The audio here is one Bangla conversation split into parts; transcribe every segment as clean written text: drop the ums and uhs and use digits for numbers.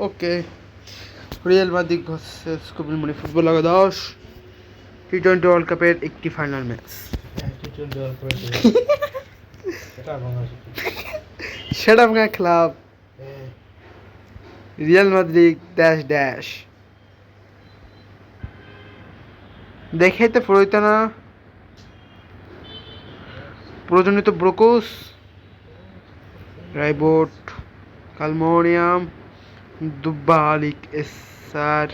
ওকে, রিয়াল মাদ্রিদ ভার্সেস কপিল মুনি ফুটবল একাদশ টি-20 ওয়ার্ল্ড কাপের একটি ফাইনাল ম্যাচ। সেটা আপনার club Real Madrid dash dash দেখে তো প্রয়োজনীয় না প্রয়োজনীয় ব্রোকোস রাইবোট কালমোনিয়াম দুব্বালিক এসআর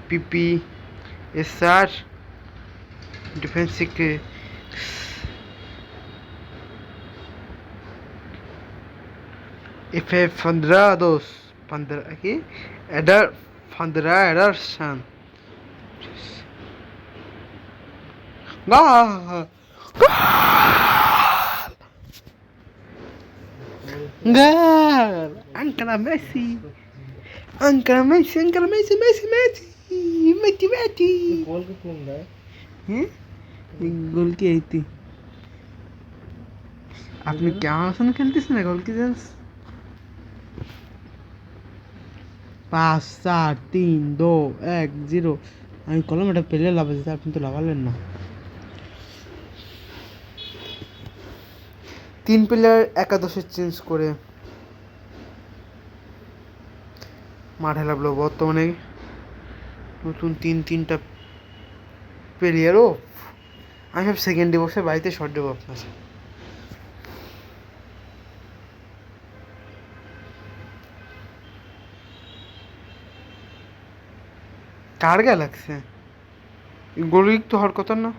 পিপি এসআর ডিফেন্সিক FF 15 কি এডার 15 Ederson Gol! Ancora Messi! Ancora Messi! Messi! गोल के कौन है? गोल की आई थी। आपने क्या सुन खेलती ना गोल की चांस 5 4 3 2 1 0 আমি কলম এটা পেলে লাভ আছে আপনি তো লাভালেন না। 3 প্লেয়ার একাদশে চেঞ্জ করে মাঠে নামলো বর্তমানে নতুন 3টা প্লেয়ারও। আমি সব সেকেন্ডে বসে বাড়িতে শর্ট দেবো আপনার কার গা লাগছে গোলিক তো হওয়ার কথা না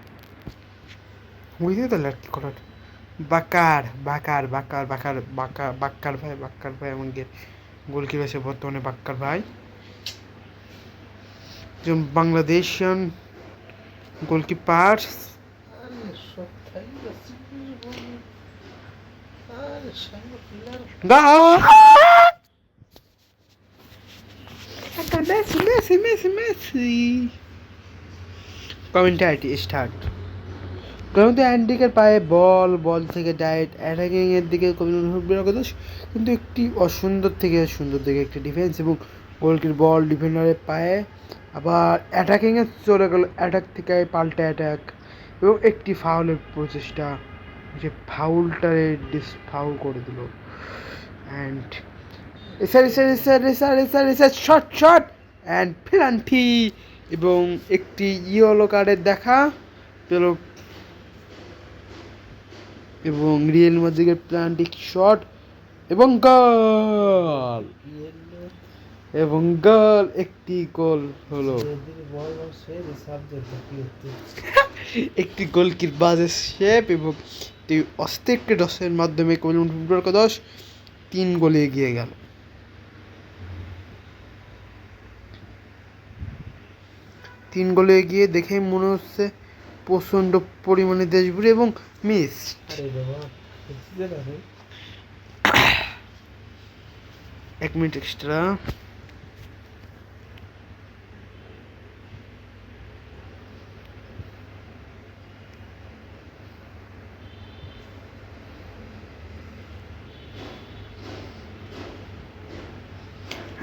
বুঝতে তো লাগ করার বাকার ভাই আমাদের গোলকিপার আছে বর্তমানে বাক্কার ভাই যে বাংলাদেশিয়ান গোলকিপার Messi কমেন্টারি স্টার্ট কারণ তো অ্যান্ডিকের পায়ে বল থেকে ডাইরেক্ট অ্যাটাকিং এর দিকে কিন্তু একটি অসুন্দর থেকে সুন্দর দিকে একটি ডিফেন্স এবং গোলকির বল ডিফেন্ডারের পায়ে আবার অ্যাটাকিংয়ে চলে গেল অ্যাটাক থেকে পাল্টা অ্যাটাক এবং একটি ফাউলের প্রচেষ্টা যে ফাউলটারে ডিসফাউল করে দিল অ্যান্ড শট অ্যান্ড পেনাল্টি এবং একটি ইয়েলো কার্ডের দেখা পেল এবং রিয়েল মাদ্রিদের প্ল্যান্টিক শট এবং গোল একটি গোল হলো একটি গোলকির বাজে শেপ এবং একটি অস্থির টসের মাধ্যমে ফুটবল একাদশ 3 গোলে এগিয়ে গেল। তিন গোলে এগিয়ে দেখে মনে হচ্ছে প্রচণ্ড পরিমাণে দেশভরে এবং miss 1 minute extra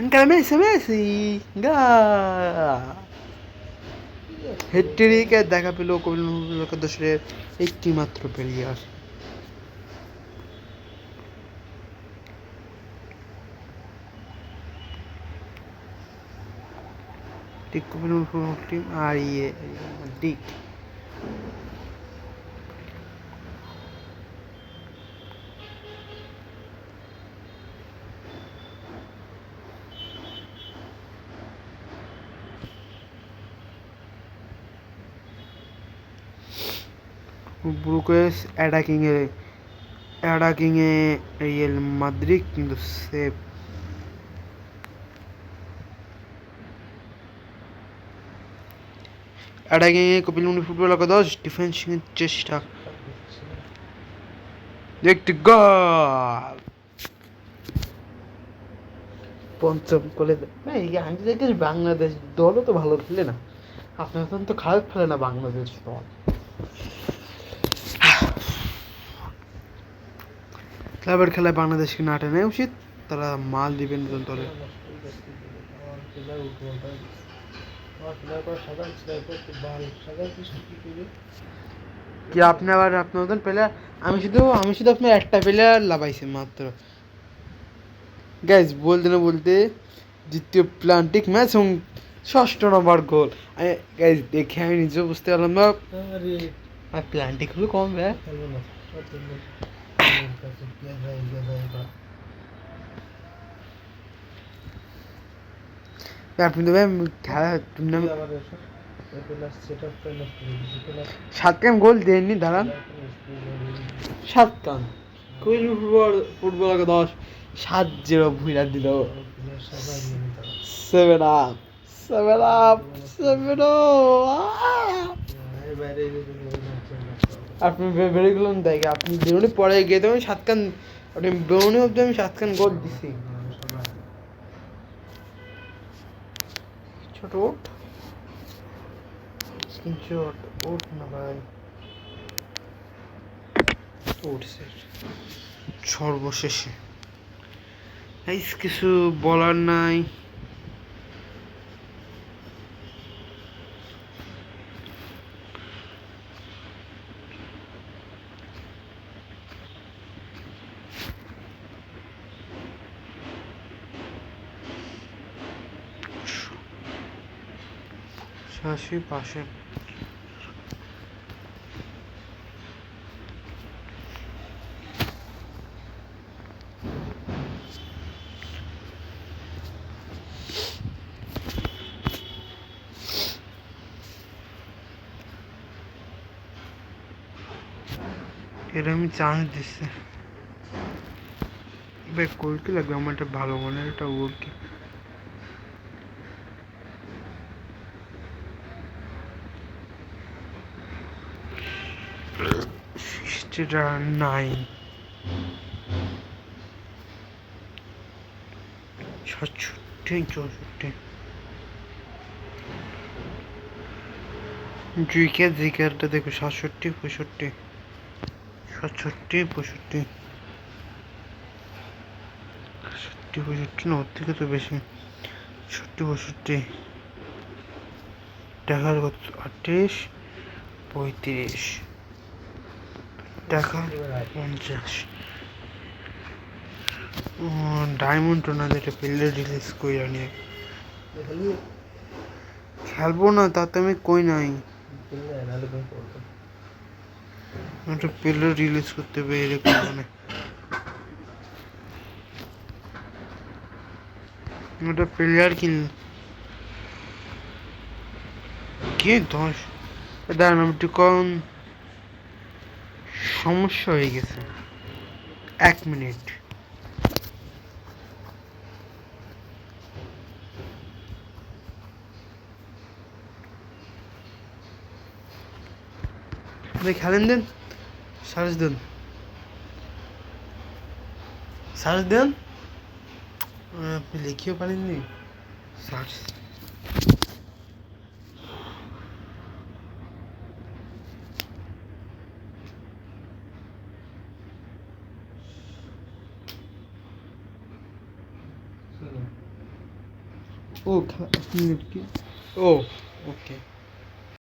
Ancora Messi হ্যাটট্রিকে দেখা পেল কপিল একাদশের একটি মাত্র প্লেয়ার ঠিক কপিল টিম আর ঠিক ব্রুকেস অ্যাটাকিংয়ে রিয়েল মাদ্রিদ কিন্তু সেভ অ্যাটাকিংয়ে কপিল মুনি ফুটবল একাদশ ডিফেন্সিংয়ের চেষ্টা একটি গোল পঞ্চম গোলে বাংলাদেশ দলও তো ভালো খেলে না আপনার তো খারাপ খেলে না বাংলাদেশ দল ক্লাবের খেলায় বাংলাদেশকে না টানা উচিত। তারা মাল দিবেন দলে। কি আপনি আবার আপনার মতন প্লেয়ার, আমি শুধু আপনার একটা প্লেয়ার লাভাইছি মাত্র গাইজ, বলতে না বলতে দ্বিতীয় প্লান্টিক ম্যাচ এবং 6 নম্বর গোল। আমি গাইজ দেখে আমি নিজেও বুঝতে পারলাম না প্লান্টিক হলো কম ভাই। আপনি তো ভাই খেলা টুর্নামেন্ট 7 রান গোল দেননি, দাঁড়ান 7 রান কুইন ফুটবল 10 7-0 ভুইরা দিল। 7 আপ 7 আপ 7 আপনি বেড়ে গেলেন তাই আপনি বেরোনি পরে গিয়ে দেবেন 7 রান, আপনি বেরোনি অব্দি আমি 7 রান গোল দিছি। ছোট ওট স্ক্রিনশট ওট না ভাই, উঠছে সর্বশেষে কিছু বলার নাই। শাসি পাশে এটা আমি চান্স দিচ্ছি ভাই। গোলকি লাগবে আমার, একটা ভালো মনের একটা গোলকি। সেটা 9 67 64 জিকের জিকেরটা দেখো 67 65 67 65 65 না, ওর থেকে তো বেশি। 67 62 টাকার কত 38 35 টাকা 50। ডায়মন্ড টোনাদের প্লে রিলিজ কইরা নিয়ে খেলবো না, তাতে আমি কই নাই একটা প্লে রিলিজ করতে হবে এরকম মানে একটা প্লেয়ার কিনল কি 10 দাঁড়ান একটু কম সমস্যা হয়ে গেছে। 1 মিনিট ভাই খেলেন দেন, সার্চ দেন আপনি লিখিও পারেননি সার্চ। ও 1 মিনিট কি, ও ওকে।